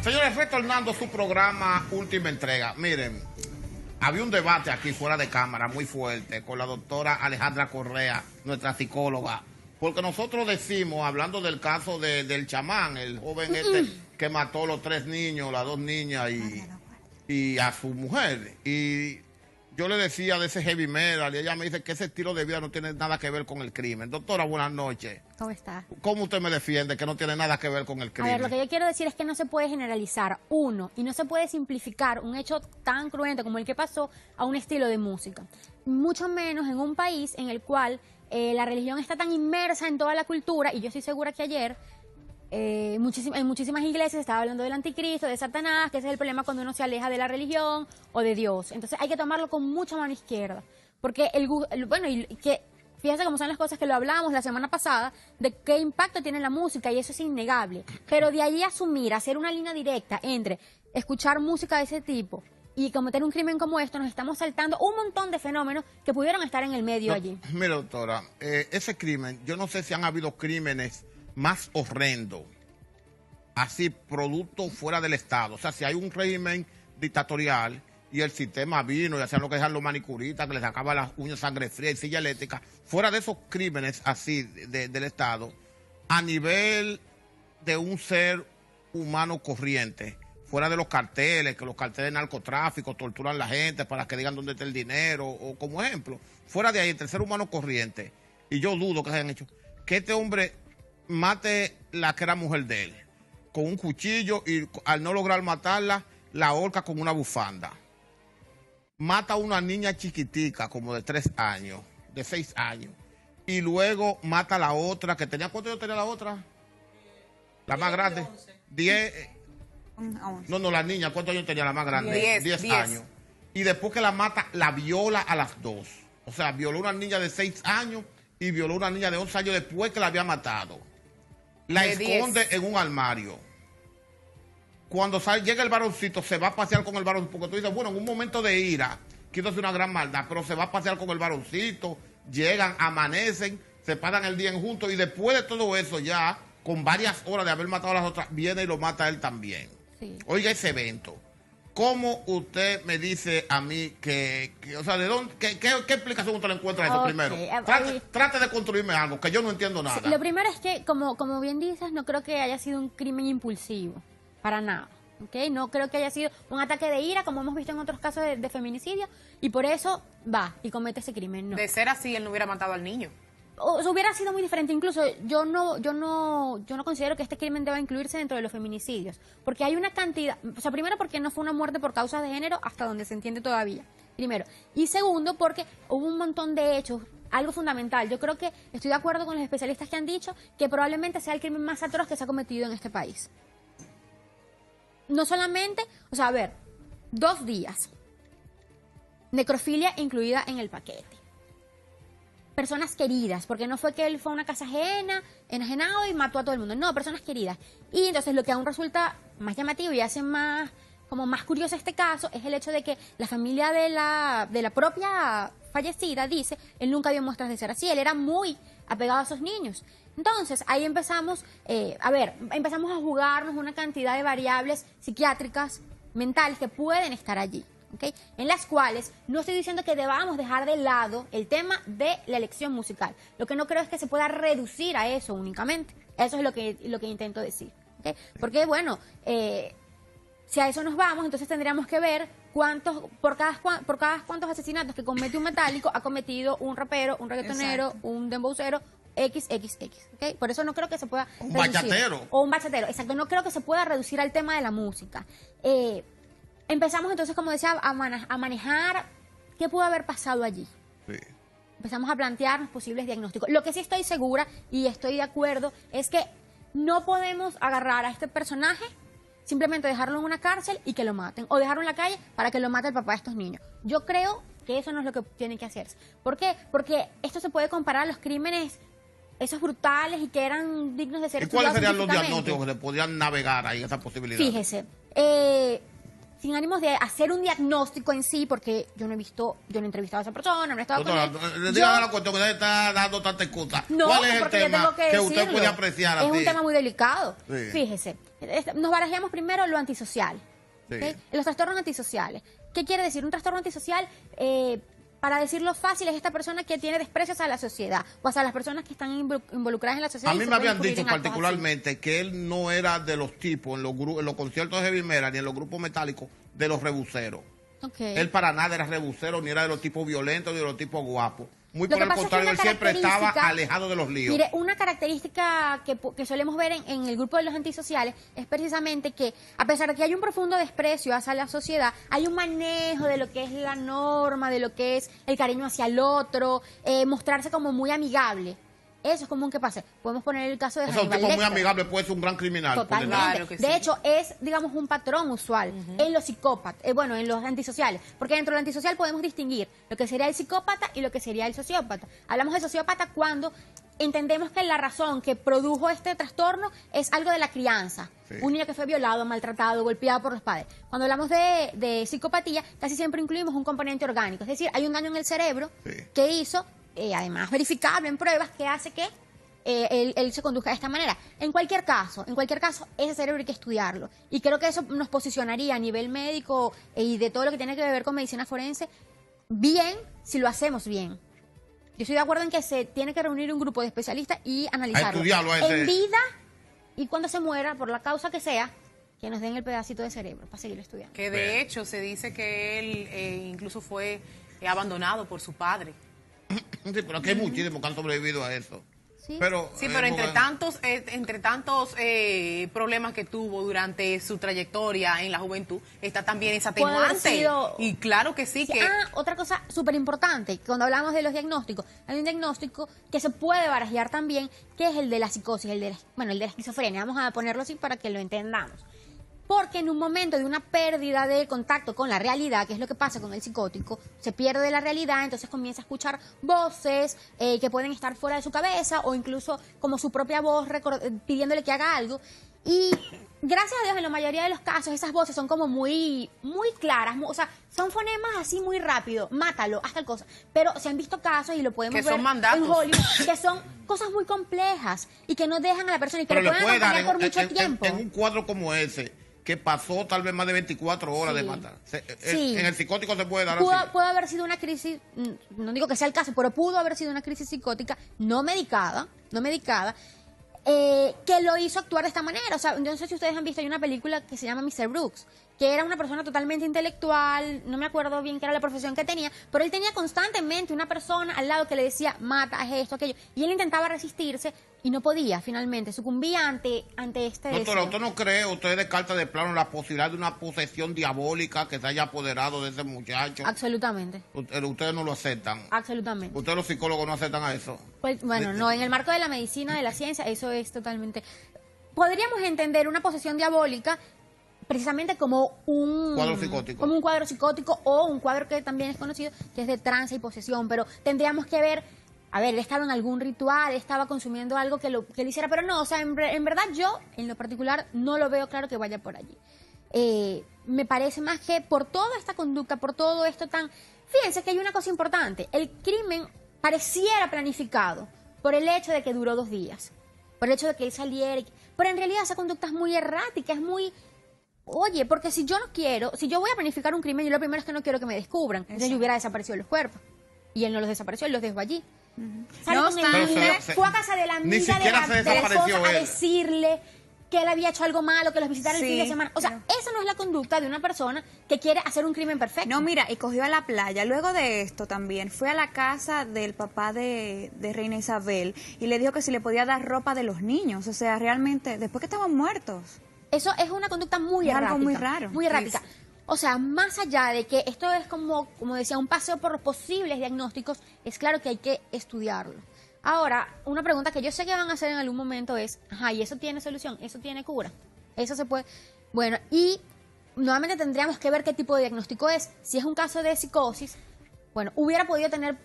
Señores, retornando a su programa Última Entrega. Miren, había un debate aquí fuera de cámara muy fuerte con la doctora Alejandra Correa, nuestra psicóloga, porque nosotros decimos, hablando del caso del chamán, el joven que mató a los 3 niños, las 2 niñas y a su mujer. Y yo le decía de ese heavy metal y ella me dice que ese estilo de vida no tiene nada que ver con el crimen. Doctora, buenas noches. ¿Cómo está? ¿Cómo usted me defiende que no tiene nada que ver con el crimen? A ver, lo que yo quiero decir es que no se puede generalizar, y no se puede simplificar un hecho tan cruento como el que pasó a un estilo de música. Mucho menos en un país en el cual la religión está tan inmersa en toda la cultura, y yo estoy segura que ayer en muchísimas iglesias se estaba hablando del anticristo, de Satanás, que ese es el problema cuando uno se aleja de la religión o de Dios. Entonces hay que tomarlo con mucha mano izquierda, porque fíjense cómo son las cosas que lo hablábamos la semana pasada, de qué impacto tiene la música, y eso es innegable. Pero de allí asumir, hacer una línea directa entre escuchar música de ese tipo y cometer un crimen como esto, nos estamos saltando un montón de fenómenos que pudieron estar en el medio allí. Mira, doctora, ese crimen, yo no sé si han habido crímenes más horrendos, así, producto fuera del Estado. O sea, si hay un régimen dictatorial y el sistema vino y hacían lo que dejan los manicuristas, que les sacaban las uñas sangre fría y silla eléctrica, fuera de esos crímenes así del Estado, a nivel de un ser humano corriente, fuera de los carteles, que los carteles de narcotráfico torturan a la gente para que digan dónde está el dinero, o como ejemplo, fuera de ahí, entre el ser humano corriente, y yo dudo que se hayan hecho, que este hombre mate la que era mujer de él, con un cuchillo, y al no lograr matarla, la ahorca con una bufanda. Mata a una niña chiquitica, como de 3 años, de 6 años, y luego mata a la otra, que tenía, ¿cuántos años tenía la otra? La más grande. 10. No, la niña, ¿cuántos años tenía la más grande? 10 años. Y después que la mata, la viola a las 2. O sea, violó a una niña de 6 años y violó a una niña de 11 años después que la había matado. La esconde en un armario. Cuando llega el varoncito, se va a pasear con el varoncito, porque tú dices, bueno, en un momento de ira, quiero hacer una gran maldad, pero se va a pasear con el varoncito, llegan, amanecen, se pasan el día en juntos, y después de todo eso ya, con varias horas de haber matado a las otras, viene y lo mata a él también. Sí. Oiga ese evento. ¿Cómo usted me dice a mí o sea, ¿de dónde, qué explicación usted le encuentra a eso primero? Trate de construirme algo, que yo no entiendo nada. Sí, lo primero es que, como bien dices, no creo que haya sido un crimen impulsivo, para nada. ¿Okay? No creo que haya sido un ataque de ira, como hemos visto en otros casos de feminicidio, y por eso va y comete ese crimen. No. De ser así, él no hubiera matado al niño. O hubiera sido muy diferente. Incluso yo no considero que este crimen deba incluirse dentro de los feminicidios, porque hay una cantidad, o sea, primero porque no fue una muerte por causas de género hasta donde se entiende todavía, primero, y segundo porque hubo un montón de hechos. Algo fundamental, yo creo que estoy de acuerdo con los especialistas que han dicho que probablemente sea el crimen más atroz que se ha cometido en este país. No solamente, o sea, a ver, 2 días, necrofilia incluida en el paquete, personas queridas, porque no fue que él fue a una casa ajena, enajenado y mató a todo el mundo, no, personas queridas. Y entonces lo que aún resulta más llamativo y hace más curioso este caso es el hecho de que la familia de la propia fallecida dice, él nunca dio muestras de ser así, él era muy apegado a esos niños. Entonces ahí empezamos a jugarnos una cantidad de variables psiquiátricas, mentales, que pueden estar allí. ¿Okay? En las cuales no estoy diciendo que debamos dejar de lado el tema de la elección musical. Lo que no creo es que se pueda reducir a eso únicamente. Eso es lo que intento decir. ¿Okay? Porque, bueno, si a eso nos vamos, entonces tendríamos que ver por cada cuántos asesinatos que comete un metálico ha cometido un rapero, un reggaetonero, un dembowcero, XXX. ¿Okay? Por eso no creo que se pueda reducir. Bachatero. O un bachatero, exacto. No creo que se pueda reducir al tema de la música. Empezamos entonces, como decía, a manejar qué pudo haber pasado allí. Sí. Empezamos a plantearnos posibles diagnósticos. Lo que sí estoy segura y estoy de acuerdo es que no podemos agarrar a este personaje, simplemente dejarlo en una cárcel y que lo maten, o dejarlo en la calle para que lo mate el papá de estos niños. Yo creo que eso no es lo que tiene que hacerse. ¿Por qué? Porque esto se puede comparar a los crímenes esos brutales y que eran dignos de ser estudiados. ¿Y cuáles serían los diagnósticos que se podían navegar ahí, esa posibilidad? Fíjese, sin ánimos de hacer un diagnóstico en sí, porque yo no he entrevistado a esa persona, no he estado con él. Dígame la cuestión que usted está dando tanta excusa. No, ¿Cuál es el porque yo tema tengo que usted decirlo. puede apreciar Es así? un tema muy delicado. Sí. Fíjese, nos barajamos primero lo antisocial. Sí. ¿Ok? Los trastornos antisociales. ¿Qué quiere decir? Un trastorno antisocial, para decirlo fácil, es esta persona que tiene desprecio hacia la sociedad o hacia las personas que están involucradas en la sociedad. A y mí se me pueden habían incurrir dicho en actos así. particularmente que él no era de los tipos en los conciertos de heavy metal ni en los grupos metálicos de los rebuceros. Ok. Él para nada era rebusero, ni era de los tipos violentos, ni de los tipos guapos. Muy Lo por que el pasa es que contrario, una él siempre estaba característica- alejado de los líos. Mire, una característica que solemos ver en el grupo de los antisociales es precisamente que, a pesar de que hay un profundo desprecio hacia la sociedad, hay un manejo de lo que es la norma, de lo que es el cariño hacia el otro, mostrarse como muy amigable. Eso es común que pase. Podemos poner el caso de O sea, un Hannibal tipo muy Lecter. amigable puede ser un gran criminal. Totalmente. Claro que De sí. hecho, es, digamos, un patrón usual en los psicópatas, bueno, en los antisociales. Porque dentro del antisocial podemos distinguir lo que sería el psicópata y lo que sería el sociópata. Hablamos de sociópata cuando entendemos que la razón que produjo este trastorno es algo de la crianza. Sí. Un niño que fue violado, maltratado, golpeado por los padres. Cuando hablamos de psicopatía, casi siempre incluimos un componente orgánico. Es decir, hay un daño en el cerebro Sí. que hizo, además verificable en pruebas, que hace que él se conduzca de esta manera. En cualquier caso, ese cerebro hay que estudiarlo. Y creo que eso nos posicionaría a nivel médico y de todo lo que tiene que ver con medicina forense bien si lo hacemos bien. Yo estoy de acuerdo en que se tiene que reunir un grupo de especialistas y analizarlo. estudiarlo a ese. En vida y cuando se muera, por la causa que sea, que nos den el pedacito de cerebro para seguir estudiando. Que de hecho se dice que él incluso fue abandonado por su padre. Sí, pero aquí hay muchísimos que han sobrevivido a eso. Sí. Pero, Sí, pero entre porque- tantos problemas que tuvo durante su trayectoria en la juventud, está también esa Puede haber atenuante. sido- Y claro que sí, que Otra cosa súper importante, cuando hablamos de los diagnósticos, hay un diagnóstico que se puede barajear también, que es el de la psicosis, el de la esquizofrenia. Vamos a ponerlo así para que lo entendamos. Porque en un momento de una pérdida de contacto con la realidad, que es lo que pasa con el psicótico, se pierde la realidad, entonces comienza a escuchar voces que pueden estar fuera de su cabeza o incluso como su propia voz pidiéndole que haga algo. Y gracias a Dios, en la mayoría de los casos, esas voces son como muy claras, o sea, son fonemas así muy rápido, mátalo, haz tal cosa. Pero se han visto casos, y lo podemos Que ver son mandatos. en Hollywood, que son cosas muy complejas y que no dejan a la persona y que pero le le pueden puede dar acompañar por mucho tiempo. en un cuadro como ese, que pasó tal vez más de 24 horas Sí. de matar. Sí. En el psicótico se puede dar Pudo así. haber sido una crisis, no digo que sea el caso, pero pudo haber sido una crisis psicótica no medicada, que lo hizo actuar de esta manera. O sea, yo no sé si ustedes han visto, hay una película que se llama Mr. Brooks, que era una persona totalmente intelectual, no me acuerdo bien qué era la profesión que tenía, pero él tenía constantemente una persona al lado que le decía, mata, haz esto, aquello, y él intentaba resistirse y no podía, finalmente, sucumbía ante este Doctora, deseo. ¿usted no cree, usted descarta de plano la posibilidad de una posesión diabólica que se haya apoderado de ese muchacho? Absolutamente, Ustedes no lo aceptan. absolutamente. Ustedes los psicólogos no aceptan a eso. Pues, bueno, no, en el marco de la medicina, de la ciencia, eso es totalmente... Podríamos entender una posesión diabólica precisamente como un Cuadro psicótico. como un cuadro psicótico o un cuadro que también es conocido, que es de trance y posesión, pero tendríamos que ver, a ver, él estaba en algún ritual, estaba consumiendo algo que lo hiciera, pero no, o sea, en verdad yo, en lo particular, no lo veo claro que vaya por allí. Me parece más que por toda esta conducta, por todo esto tan... Fíjense que hay una cosa importante, el crimen pareciera planificado por el hecho de que duró 2 días, por el hecho de que él saliera, pero en realidad esa conducta es muy errática, es muy... Oye, porque si yo voy a planificar un crimen, yo lo primero es que no quiero que me descubran. Entonces yo hubiera desaparecido los cuerpos. Y él no los desapareció, él los dejó allí. Sale No con el obstante, niño, se- fue a casa de la ni amiga siquiera se de la desapareció esposa a él. decirle que él había hecho algo malo, que los visitara el Sí, fin de semana. O sea, claro. esa no es la conducta de una persona que quiere hacer un crimen perfecto. No, mira, y cogió a la playa. Luego de esto también fue a la casa del papá de Reina Isabel y le dijo que si le podía dar ropa de los niños. O sea, realmente, después que estaban muertos. Eso es una conducta muy Es errática. algo muy raro. Muy errática. Es- O sea, más allá de que esto es como decía, un paseo por los posibles diagnósticos, es claro que hay que estudiarlo. Ahora, una pregunta que yo sé que van a hacer en algún momento es, ajá, ¿y eso tiene solución? ¿Eso tiene cura? ¿Eso se puede? Bueno, y nuevamente tendríamos que ver qué tipo de diagnóstico es. Si es un caso de psicosis, bueno, hubiera podido tener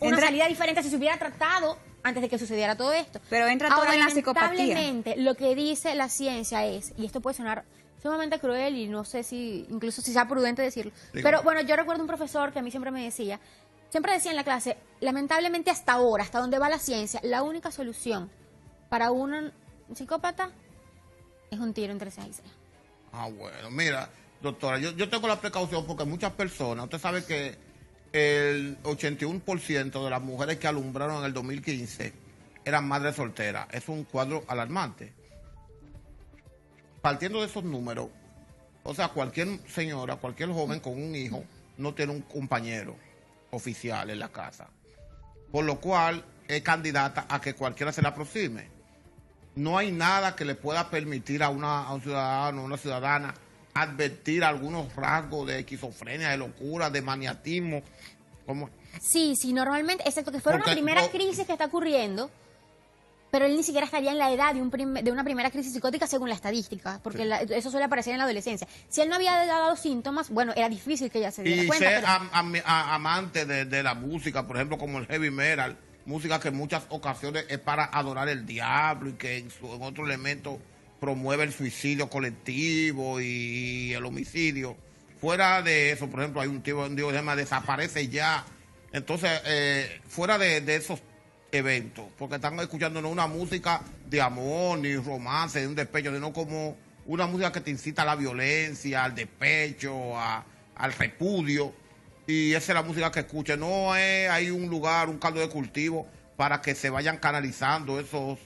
una Entra- salida diferente si se hubiera tratado antes de que sucediera todo esto. Pero entra todo Ahora, en la psicopatía. lamentablemente, lo que dice la ciencia es, y esto puede sonar sumamente cruel y no sé si, incluso si sea prudente decirlo. Digo. Pero bueno, yo recuerdo un profesor que a mí siempre me decía, siempre decía en la clase, lamentablemente hasta ahora, hasta donde va la ciencia, la única solución para un psicópata es un tiro entre ceja y ceja. Ah, bueno, mira, doctora, yo tengo la precaución porque muchas personas, usted sabe que el 81% de las mujeres que alumbraron en el 2015 eran madres solteras. Es un cuadro alarmante. Partiendo de esos números, o sea, cualquier señora, cualquier joven con un hijo no tiene un compañero oficial en la casa. Por lo cual es candidata a que cualquiera se le aproxime. No hay nada que le pueda permitir a un ciudadano, a una ciudadana, advertir algunos rasgos de esquizofrenia, de locura, de maniatismo. Como, Sí, normalmente, excepto que fuera una primera crisis que está ocurriendo, pero él ni siquiera estaría en la edad de una primera crisis psicótica según la estadística, porque Sí. eso suele aparecer en la adolescencia. Si él no había dado síntomas, bueno, era difícil que ella se diera y cuenta. ser Pero amante de la música, por ejemplo, como el heavy metal, música que en muchas ocasiones es para adorar el diablo y que en otro elemento promueve el suicidio colectivo y el homicidio. Fuera de eso, por ejemplo, hay un tipo que se llama Desaparece Ya. Entonces, fuera de esos eventos, porque están escuchando no una música de amor, ni romance, de un despecho, sino como una música que te incita a la violencia, al despecho, al repudio, y esa es la música que escucha. No hay un lugar, un caldo de cultivo para que se vayan canalizando esos...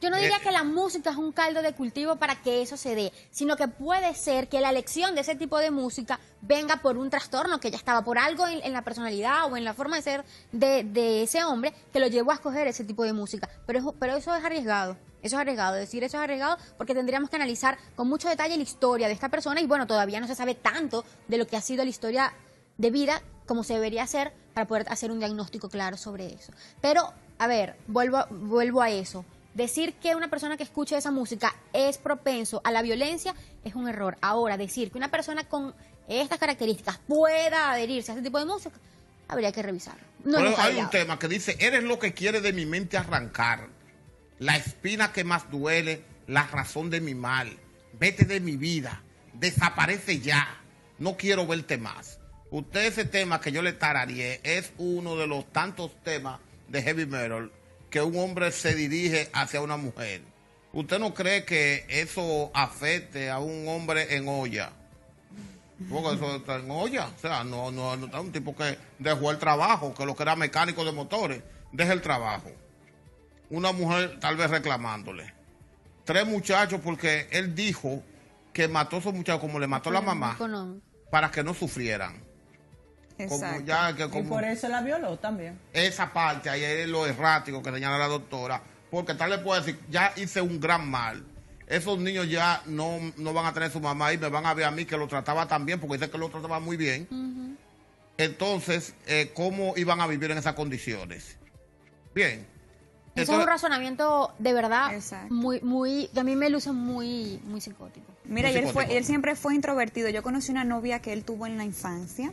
yo no diría que la música es un caldo de cultivo para que eso se dé, sino que puede ser que la elección de ese tipo de música venga por un trastorno que ya estaba, por algo en la personalidad o en la forma de ser de ese hombre que lo llevó a escoger ese tipo de música. Pero eso es arriesgado. Eso es arriesgado, decir eso es arriesgado porque tendríamos que analizar con mucho detalle la historia de esta persona y bueno, todavía no se sabe tanto de lo que ha sido la historia de vida como se debería hacer para poder hacer un diagnóstico claro sobre eso. Pero, a ver, vuelvo a eso. Decir que una persona que escuche esa música es propenso a la violencia es un error. Ahora, decir que una persona con estas características pueda adherirse a este tipo de música, habría que revisarlo. No Pero hemos hay un fallado. tema que dice, eres lo que quiere de mi mente arrancar, la espina que más duele, la razón de mi mal, vete de mi vida, desaparece ya, no quiero verte más. Usted ese tema que yo le tarareé es uno de los tantos temas de heavy metal que un hombre se dirige hacia una mujer. ¿Usted no cree que eso afecte a un hombre en olla? Porque eso está en olla. O sea, no está un tipo que dejó el trabajo, que lo que era mecánico de motores, deja el trabajo. Una mujer tal vez reclamándole. 3 muchachos porque él dijo que mató a esos muchachos como le mató a la mamá Económico. para que no sufrieran. Como Exacto. ya que Y como por eso la violó también. esa parte ahí es lo errático que señala la doctora, porque tal vez puede decir, ya hice un gran mal. Esos niños ya no van a tener su mamá y me van a ver a mí que lo trataba tan bien, porque dice que lo trataba muy bien. Entonces, ¿cómo iban a vivir en esas condiciones? Bien. Eso es Entonces, un razonamiento de verdad Exacto. que a mí me luce muy psicótico. Mira, Muy y psicótico. él siempre fue introvertido. Yo conocí una novia que él tuvo en la infancia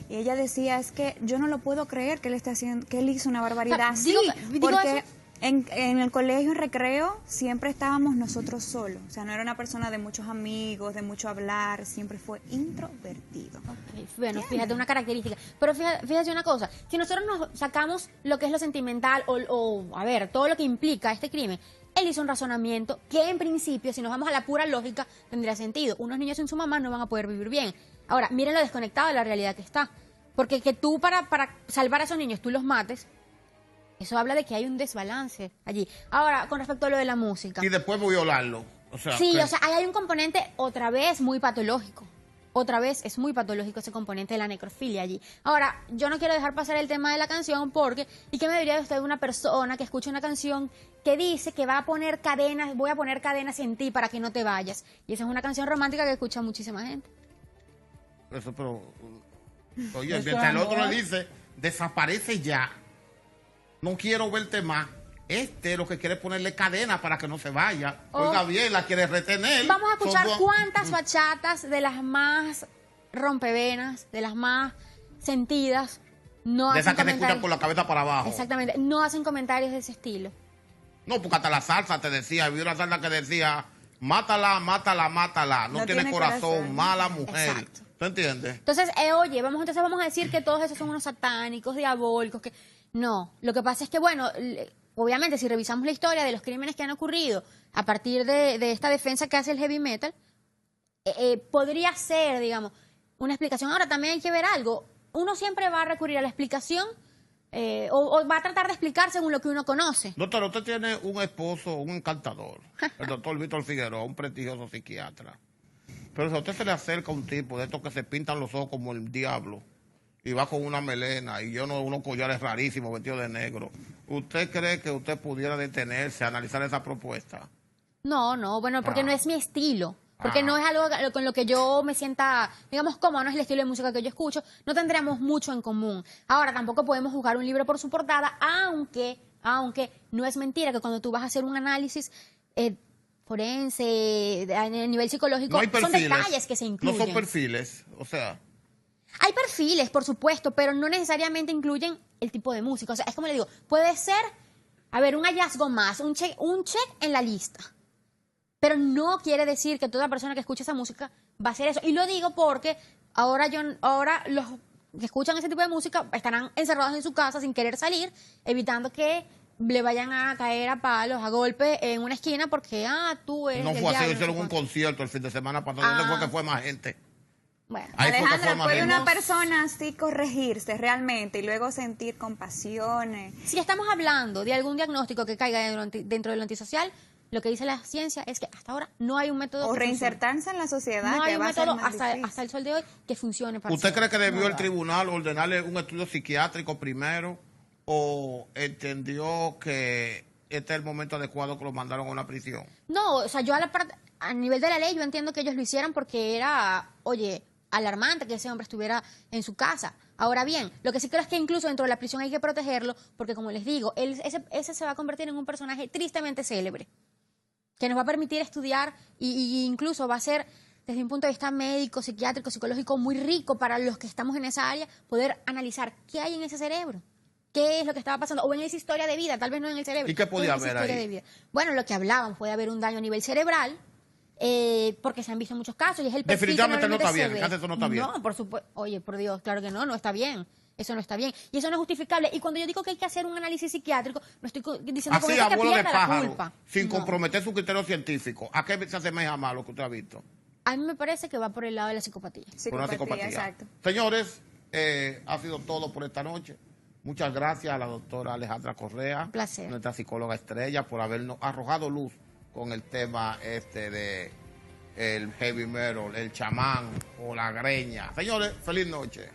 y ella decía, es que yo no lo puedo creer que él esté haciendo, que él hizo una barbaridad O sea, así, digo porque eso. en el colegio, en recreo, siempre estábamos nosotros solos. O sea, no era una persona de muchos amigos, de mucho hablar, siempre fue introvertido. Ok, bueno, fíjate, una característica. Pero fíjate una cosa, si nosotros nos sacamos lo que es lo sentimental a ver, todo lo que implica este crimen, él hizo un razonamiento que en principio, si nos vamos a la pura lógica, tendría sentido. Unos niños sin su mamá no van a poder vivir bien. Ahora, miren lo desconectado de la realidad que está. Porque que tú para salvar a esos niños, tú los mates, eso habla de que hay un desbalance allí. Ahora, con respecto a lo de la música. y después violarlo. O sea, Sí, que- o sea, ahí hay un componente otra vez muy patológico. Otra vez es muy patológico ese componente de la necrofilia allí. Ahora, yo no quiero dejar pasar el tema de la canción porque, ¿y qué me diría de usted de una persona que escucha una canción que dice que va a poner cadenas, voy a poner cadenas en ti para que no te vayas? Y esa es una canción romántica que escucha muchísima gente. Eso, pero... Oye, Eso mientras el es otro amor. le dice, desaparece ya, no quiero verte más. Este lo que quiere es ponerle cadena para que no se vaya. Oh. Oiga bien, la quiere retener. Vamos a escuchar Son dos- cuántas bachatas de las más rompevenas, de las más sentidas, no De hacen esas que te escuchan comentarios. con la cabeza para abajo. Exactamente, no hacen comentarios de ese estilo. No, porque hasta la salsa te decía, había una salsa que decía, mátala, mátala, mátala. No, No tiene tiene corazón, corazón. mala mujer. Exacto. ¿Tú entiendes? Entonces, oye, vamos a decir que todos esos son unos satánicos, diabólicos, que no. Lo que pasa es que, bueno, obviamente si revisamos la historia de los crímenes que han ocurrido a partir de esta defensa que hace el heavy metal, podría ser, digamos, una explicación. Ahora, también hay que ver algo. Uno siempre va a recurrir a la explicación o va a tratar de explicar según lo que uno conoce. Doctor, usted tiene un esposo, un encantador, el doctor Víctor Figueroa, un prestigioso psiquiatra. Pero si a usted se le acerca un tipo de estos que se pintan los ojos como el diablo y va con una melena y unos collares rarísimos vestidos de negro, ¿usted cree que usted pudiera detenerse a analizar esa propuesta? No, bueno, porque no es mi estilo. Porque no es algo con lo que yo me sienta, digamos, cómodo, no es el estilo de música que yo escucho. No tendríamos mucho en común. Ahora, tampoco podemos juzgar un libro por su portada, aunque no es mentira que cuando tú vas a hacer un análisis forense, a nivel psicológico, No hay son perfiles. detalles que se incluyen. No son perfiles, o sea... Hay perfiles, por supuesto, pero no necesariamente incluyen el tipo de música. O sea, es como le digo, puede ser, a ver, un hallazgo más, un check en la lista. Pero no quiere decir que toda persona que escuche esa música va a hacer eso. Y lo digo porque ahora los que escuchan ese tipo de música estarán encerrados en su casa sin querer salir, evitando que le vayan a caer a palos, a golpes en una esquina porque, tú eres No del fue así, diablo, hicieron no un sé cuánto. concierto el fin de semana pasado, ¿dónde fue que fue más gente? Bueno, Ahí fue que Alejandra, fue más ¿puede gente. una persona así corregirse realmente y luego sentir compasión? si estamos hablando de algún diagnóstico que caiga dentro de lo antisocial, lo que dice la ciencia es que hasta ahora no hay un método O que funcione. reinsertarse en la sociedad, No que hay un va a ser método más difícil. hasta el sol de hoy que funcione para ¿Usted cree que debió No el lo hay. tribunal ordenarle un estudio psiquiátrico primero o entendió que este es el momento adecuado que lo mandaron a una prisión? No, o sea, yo a nivel de la ley yo entiendo que ellos lo hicieran porque era, oye, alarmante que ese hombre estuviera en su casa. Ahora bien, lo que sí creo es que incluso dentro de la prisión hay que protegerlo porque, como les digo, ese se va a convertir en un personaje tristemente célebre que nos va a permitir estudiar y incluso va a ser, desde un punto de vista médico, psiquiátrico, psicológico, muy rico para los que estamos en esa área, poder analizar qué hay en ese cerebro, qué es lo que estaba pasando, o en esa historia de vida, tal vez no en el cerebro. ¿Y qué podía en esa haber historia ahí? de vida. Bueno, lo que hablaban, puede haber un daño a nivel cerebral, porque se han visto muchos casos y es el perfil que Definitivamente no está normalmente bien, se ve. eso no está bien. No, por supuesto. Oye, por Dios, claro que no está bien. Eso no está bien. Y eso no es justificable. Y cuando yo digo que hay que hacer un análisis psiquiátrico, no estoy diciendo con Así, eso que abuelo de pierda la pájaro, culpa. sin No. comprometer su criterio científico. ¿A qué se asemeja más lo que usted ha visto? A mí me parece que va por el lado de la psicopatía. Por una psicopatía. Exacto. Señores, ha sido todo por esta noche. Muchas gracias a la doctora Alejandra Correa, Un placer. nuestra psicóloga estrella, por habernos arrojado luz con el tema de el heavy metal, el chamán o la greña. Señores, feliz noche.